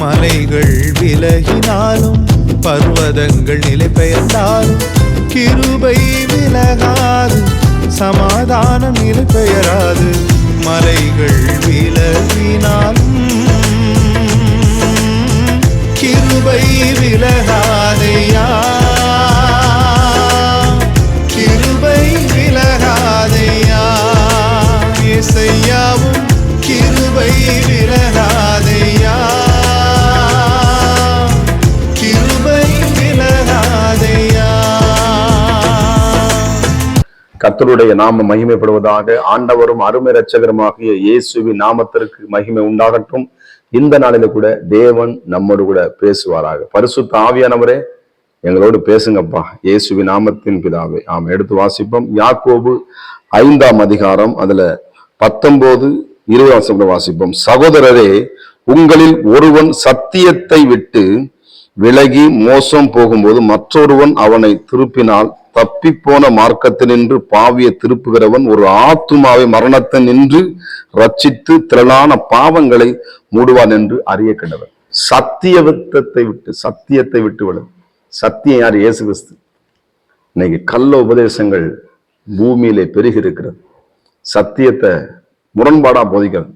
மலைகள் விலகினாலும் பர்வதங்கள் நிலை பெயர்ந்தாலும் கிருபை விலகாது, சமாதானம் நிலை பெயராது. மலைகள் விலகினாலும் கிருபை விலகாதையா, கிருபை விலகாதையா. இசையாவும் கிருபை விலகாதையா, கிருபை விலகாதையா. கர்த்தருடைய நாமம் மகிமைப்படுவதாக. ஆண்டவரும் அருமை இரட்சகருமாகிய இயேசுவின் நாமத்திற்கு மகிமை உண்டாகட்டும். இந்த நாளில கூட தேவன் நம்மோடு கூட பேசுவாராக. பரிசுத்த ஆவியானவரே எங்களோடு பேசுங்கப்பா, இயேசுவின் நாமத்தின் பிதாவே. ஆம், எடுத்து வாசிப்போம். யாக்கோபு 5ஆம் அதிகாரம், அதுல 19, 20 வாசிப்போம். சகோதரரே, உங்களில் ஒருவன் சத்தியத்தை விட்டு விலகி மோசம் போகும்போது மற்றொருவன் அவனை திருப்பினால், தப்பி போன மார்க்கத்தினின்று பாவியை திருப்புகிறவன் ஒரு ஆத்துமாவை மரணத்தை நின்று ரட்சித்து திரளான பாவங்களை மூடுவான் என்று அறிய கிடவன். சத்தியத்தை விட்டு விட. சத்தியம் யார்? இயேசு கிறிஸ்து. இன்னைக்கு கள்ள உபதேசங்கள் பூமியிலே பெருகி இருக்கிறது. சத்தியத்தை முரண்பாடா போதிக்கிறது.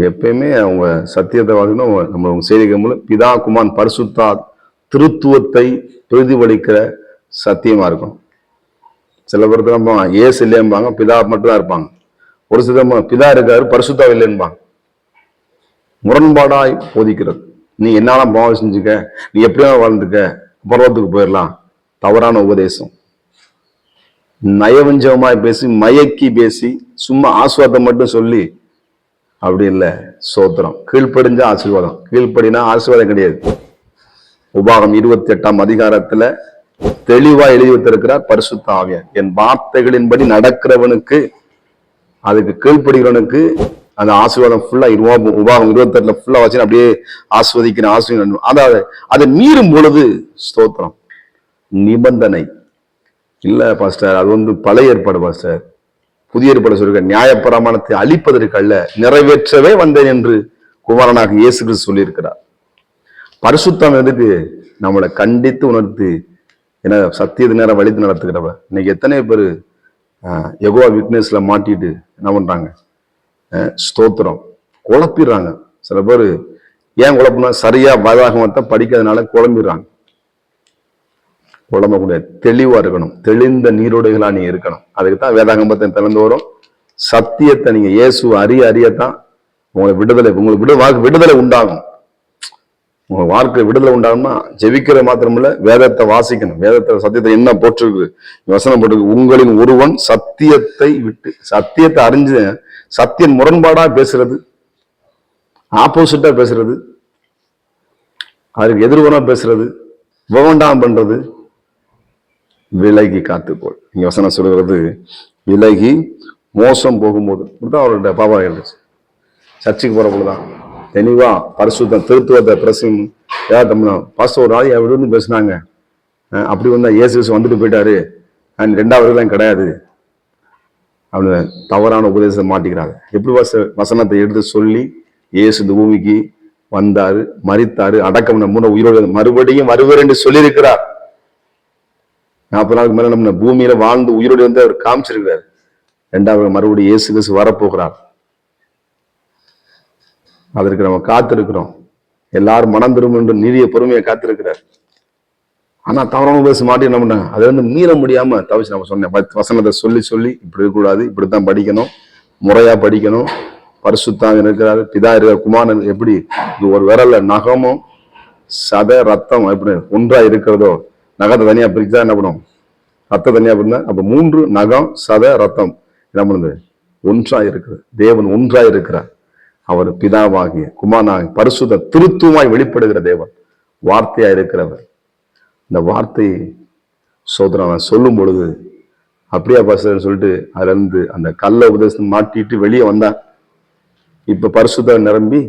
எப்பயுமே அவங்க சத்தியத்தை வாங்கணும். நம்ம செய்திகள் மூலம் பிதா குமாரன் பரிசுத்தா திருத்துவத்தை பிரதிபலிக்கிற சத்தியமா இருக்கும். சில பேர் நம்ம ஏசு இல்லையம்பாங்க, பிதா மட்டும்தான் இருப்பாங்க. ஒரு சில பிதா இருக்காரு, பரிசுத்தா இல்லைன்பாங்க. முரண்பாடாய் போதிக்கிறது. நீ என்னாலும் பாவம் செஞ்சுக்க, நீ எப்படியாவது வாழ்ந்துக்க, பர்வத்துக்கு போயிடலாம். தவறான உபதேசம். நயவஞ்சகமாய் பேசி, மயக்கி பேசி, சும்மா ஆசீர்வாதம் மட்டும் சொல்லி, அப்படி இல்லை. சோத்திரம். கீழ்ப்படிஞ்சா ஆசீர்வாதம், கீழ்ப்படினா ஆசீர்வாதம் கிடையாது. உபாகம் 28ஆம் அதிகாரத்துல தெளிவா எழுதி வைத்திருக்கிறார் பரிசுத்த ஆவியார். என் வார்த்தைகளின்படி நடக்கிறவனுக்கு, அதுக்கு கீழ்ப்படுகிறவனுக்கு அந்த ஆசீர்வாதம் ஃபுல்லா உபாகம் 28 ஃபுல்லா வச்சு அப்படியே ஆஸ்வதிக்கிற ஆசீர்வாதம். அதாவது அதை மீறும் பொழுது ஸ்தோத்திரம். நிபந்தனை இல்ல பாஸ்டர், அது பழைய ஏற்பாடு பாஸ்டர். புதிய ஏற்பாடு சொல்லிருக்க, நியாயப்பிரமாணத்தை அழிப்பதற்கு அல்ல, நிறைவேற்றவே வந்தேன் என்று குமாரனாக இயேசு கிறிஸ்து சொல்லியிருக்கிறார். பரிசுத்தம் எதுக்கு? நம்மளை கண்டித்து உணர்த்து, ஏன்னா சத்தியத்தை நேரம் வழித்து நடத்துகிறவ. இன்னைக்கு எத்தனை பேர் யெகோவா விட்னஸ்ல மாட்டிட்டு என்ன பண்றாங்க? ஸ்தோத்திரம், குழப்பிடுறாங்க. சில பேர் ஏன் குழப்பினா, சரியா வேதாகமத்தை படிக்காதனால குழம்பிடுறாங்க. குழம்பக்கூடிய தெளிவா இருக்கணும், தெளிந்த நீரோடைகளா நீங்க இருக்கணும். அதுக்கு தான் வேதாகமத்தை திறந்து வரும். சத்தியத்தை நீங்க இயேசு அறியத்தான் உங்களுக்கு விடுதலை உண்டாகும். உங்க வாழ்க்கை விடுதலை உண்டாகும்னா ஜெபிக்கிற மாத்திரமில்ல, வேதத்தை வாசிக்கணும். வேதத்தை சத்தியத்தை என்ன போட்டிருக்கு, வசனம் போட்டிருக்கு. உங்களின் ஒருவன் சத்தியத்தை விட்டு, சத்தியத்தை அறிஞ்சு சத்தியம் முரண்பாடா பேசுறது, ஆப்போசிட்டா பேசுறது, அதுக்கு எதிர்வரா பேசுறது, வேண்டாம் பண்றது, விலகி காத்துக்கொள். இங்க வசனம் சொல்கிறது, விலகி மோசம் போகும்போது அவருடைய பாபா இருந்துச்சு. சர்ச்சுக்கு போற பொழுதுதான் தெளிவா பரிசுத்தம் திருத்துவத்தை பிரசம் பாஸ்டர் ஒரு ஆள் விடுன்னு பேசினாங்க. அப்படி வந்தா இயேசு வந்துட்டு போயிட்டாரு, ரெண்டாவது கிடையாது அப்படின்னு தவறான உபதேசத்தை மாட்டிக்கிறாங்க. எப்படி வசனத்தை எடுத்து சொல்லி இயேசு இந்த பூமிக்கு வந்தாரு, மரித்தாரு, அடக்கம் நம்ம உயிரோடு மறுபடியும் வருவார் என்று சொல்லியிருக்கிறார். 40 நாளுக்கு மேல நம்ம பூமியில வாழ்ந்து உயிரோடு வந்து அவர் காமிச்சிருக்கிறார். ரெண்டாவது மறுபடியும் இயேசு கிறிஸ்து வரப்போகிறார். அதற்கு நம்ம காத்திருக்கிறோம். எல்லாரும் மனம் திரும்பும் என்று நீதிய பொறுமையை காத்திருக்கிறார். ஆனா தவறான உபதேசம் மாட்டி என்ன பண்ணாங்க, அதை மீற முடியாம தவிச்சு நம்ம சொன்னேன். வசனத்தை சொல்லி இப்படி இருக்கக்கூடாது, இப்படித்தான் படிக்கணும், முறையா படிக்கணும். பரிசுத்தான் இருக்கிறாரு, பிதா இருக்கிற குமாரன். எப்படி இது ஒரு விரல்ல நகமும் சத ரத்தம் எப்படி ஒன்றா இருக்கிறதோ, நகத்தை தனியா பிரிச்சா என்ன பண்ணும், ரத்தம் தனியா பிரிந்தா அப்ப 3 நகம் சத ரத்தம் என்ன பண்ணுது, ஒன்றா இருக்குது. தேவன் ஒன்றா இருக்கிறார். அவர் பிதாவாகிய குமாரனாகிய பரிசுத்த திருத்துவமாய் வெளிப்படுகிற தேவன், வார்த்தையா இருக்கிறவர். இந்த வார்த்தை சோதரன் சொல்லும் பொழுது அப்படியா பாஸ்டர்னு சொல்லிட்டு அதுல இருந்து அந்த கள்ள உபதேசம் மாட்டிட்டு வெளியே வந்தான். இப்ப பரிசுத்த நிரம்பி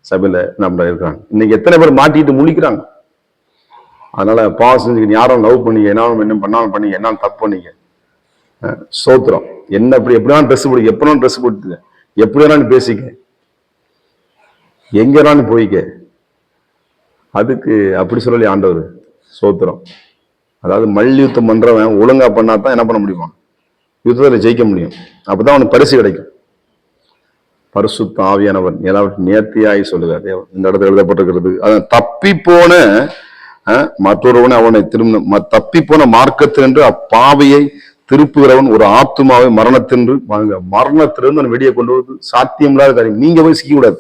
சபையில நம்ம இருக்காங்க. இன்னைக்கு எத்தனை பேர் மாட்டிட்டு முழிக்கிறாங்க. அதனால பாவம் செஞ்சுக்க, யாரும் லவ் பண்ணிக்க, என்ன பண்ணாலும் பண்ணிக்க, என்ன தப்பு பண்ணிக்க, சோத்திரம் என்ன எப்படி எப்படினாலும் ட்ரெஸ் போடுங்க, எப்படினாலும் ட்ரெஸ் போட்டுங்க, எப்படி வேணாலும் பேசிக்க, எங்க வேணாலும் போய்க்க, அதுக்கு அப்படி சொல்லி ஆண்டவர் சோத்திரம். அதாவது மல்யுத்தம் பண்றவன் ஒழுங்கா பண்ணாதான் என்ன பண்ண முடியுமா, யுத்தத்தில் ஜெயிக்க முடியும். அப்பதான் அவனுக்கு பரிசு கிடைக்கும். பரிசுத்த ஆவியானவர் எல்லாவற்றையும் நேர்த்தியாய் சொல்லுகிறார். இந்த இடத்துல எழுதப்பட்டிருக்கிறது, அதான் தப்பி போன மற்றொருவனை அவனை திரும்ப தப்பி போன மார்க்கத்தினின்று அப்பாவியை திருப்புகிறவன் ஒரு ஆத்துமாவை மரணத்திலிருந்து வெளியே கொண்டு வருவது சாத்தியம் இல்லாத காரியம். நீங்க போய் சிக்க கூடாது.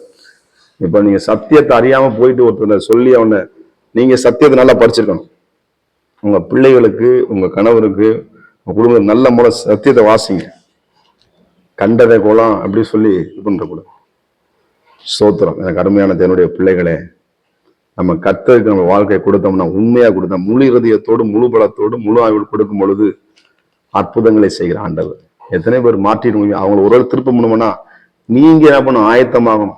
இப்ப நீங்க சத்தியத்தை அறியாம போயிட்டு ஒருத்தர் சொல்லி அவனை, நீங்க சத்தியத்தை நல்லா படிச்சிருக்கணும். உங்க பிள்ளைகளுக்கு, உங்க கணவருக்கு, உங்க குடும்பத்துக்கு நல்ல முறை சத்தியத்தை வாசிங்க. கண்டதை கோலம் அப்படி சொல்லி இது பண்ற கூட ஸ்தோத்திரம். எனக்கு அருமையான தேவனுடைய பிள்ளைகளே, நம்ம கர்த்தருக்கு நம்ம வாழ்க்கையை கொடுத்தோம்னா, உண்மையா கொடுத்தா, முழு இருதயத்தோடு முழு பலத்தோடு முழு ஆய்வு கொடுக்கும் பொழுது அற்புதங்களை செய்கிற ஆண்டவர். எத்தனை பேர் மாற்றிடுவீங்க. அவங்களை ஒரு திருப்ப முடியும்னா நீங்க என்ன பண்ணும், ஆயத்தமாகணும்.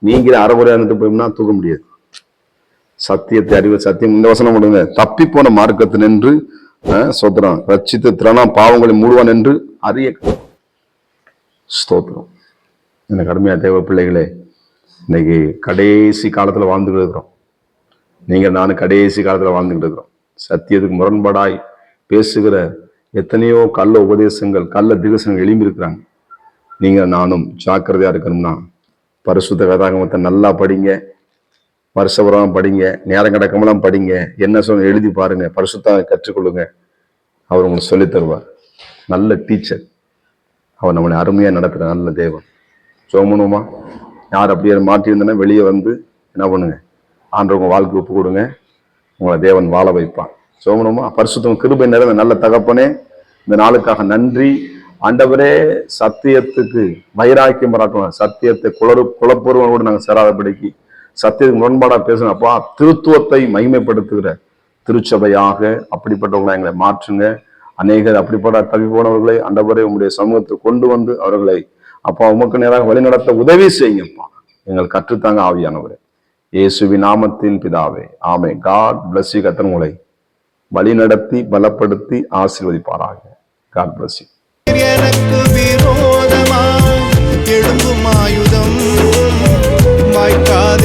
நீங்க அறகுறையா இருந்துட்டு போயிம்னா தூக்க முடியாது. சத்தியத்தை அறிவு சத்தியம். இந்த வசனம் கொடுங்க, தப்பி போன மார்க்கத்தில் நின்று சோத்திரம் ரட்சித்து திறனா பாவங்களை மூடுவான் என்று அறிய ஸ்தோத்திரம். எனக்கு அருமையா தேவ பிள்ளைகளே, இன்னைக்கு கடைசி காலத்துல வாழ்ந்துகிட்டு இருக்கிறோம். நீங்க நானும் கடைசி காலத்துல வாழ்ந்துகிட்டு இருக்கிறோம். சத்தியத்துக்கு முரண்பாடாய் பேசுகிற எத்தனையோ கள்ள உபதேசங்கள், கள்ள திகசங்கள் எழும்பி இருக்கிறாங்க. நீங்க நானும் ஜாக்கிரதையா இருக்கணும்னா பரிசுத்த வேதாகமத்தை நல்லா படிங்க, வருஷபுரம் படிங்க, நேரம் கிடக்கமெல்லாம் படிங்க, என்ன சொல்ல எழுதி பாருங்க, பரிசுத்த கற்றுக்கொள்ளுங்க. அவர் உங்களுக்கு சொல்லித் தருவார். நல்ல டீச்சர் அவர், நம்மளை அருமையா நடத்துற நல்ல தேவன். சோமனுமா யார் அப்படியே மாற்றியிருந்தனா வெளியே வந்து என்ன பண்ணுங்க, ஆண்டவங்க வாழ்க்கை ஒப்பு கொடுங்க, உங்களை தேவன் வாழ வைப்பான். சோமனுமா பரிசுத்தம் கிருபை நிறைந்த நல்ல தகப்பனே, இந்த நாளுக்காக நன்றி ஆண்டவரே. சத்தியத்துக்கு வைராக்கியம் பாராட்டணும், சத்தியத்தை குலப்பூர்வனோடு நாங்கள் சேராதபடிக்கு சத்தியத்துக்கு முரண்பாடா பேசணும். அப்பா, திருத்துவத்தை மகிமைப்படுத்துகிற திருச்சபையாக அப்படிப்பட்டவங்களை எங்களை மாற்றுங்க. அநேகர் அப்படிப்பட்ட தவி போனவர்களை ஆண்டவரே உங்களுடைய சமூகத்தில் கொண்டு வந்து அவர்களை அப்பா உமக்கு நேராக வழிநடத்த உதவி செய்யுங்கப்பா. எங்கள் கற்றுத்தாங்க ஆவியானவரே, இயேசுவின் நாமத்தின் பிதாவே, ஆமே. God bless you. கர்த்தர் உங்களை வழி நடத்தி பலப்படுத்தி ஆசீர்வதிப்பாராக. God bless you. எனக்கு விரோதமாய் எழும்பும் ஆயுதம் வாய்க்காத